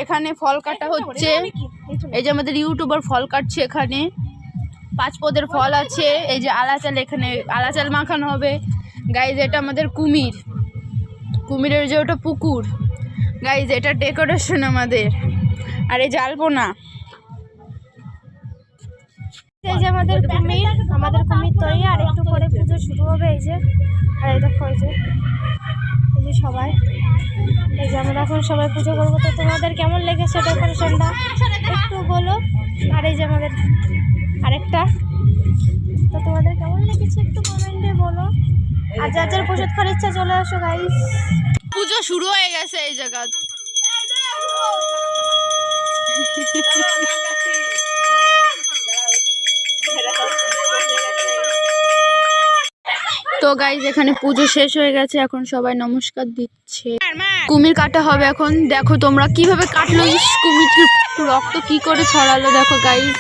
এখানে ফল কাটা হচ্ছে। এই যে আমাদের ইউটিউবার ফল কাটছে। এখানে 5 পদের ফল আছে। এই যে আলাচাল, এখানে আলাচাল মাখানো হবে গাইজ। এটা আমাদের কুমিরের যে ওটা পুকুর গাইজ। এটা ডেকোরেশন আমাদের। আর এই যে আলপনা, এই যে আমাদের কুমির তৈরি। আর একটু পরে পুজো শুরু হবে। এই যে আর এই দেখো, এই যে সবাই, এই যে আমরা এখন সবাই পুজো করবো। তো তোমাদের কেমন লেগেছে ডেকোরেশনটা একটু বলো। আর এই যে আমাদের আরেকটা, তো তোমাদের কেমন লেগেছে একটু কমেন্টে বলো। আর যার যার প্রসাদ খাওয়ার ইচ্ছা চলে আসো গাইস। পুজো শুরু হয়ে গেছে এই জায়গা। তো গাইজ এখানে পুজো শেষ হয়ে গেছে। এখন সবাই নমস্কার দিচ্ছে। কুমির কাটা হবে এখন। দেখো তোমরা কিভাবে কাটলো। কুমির রক্ত কি করে ছড়ালো দেখো গাইজ।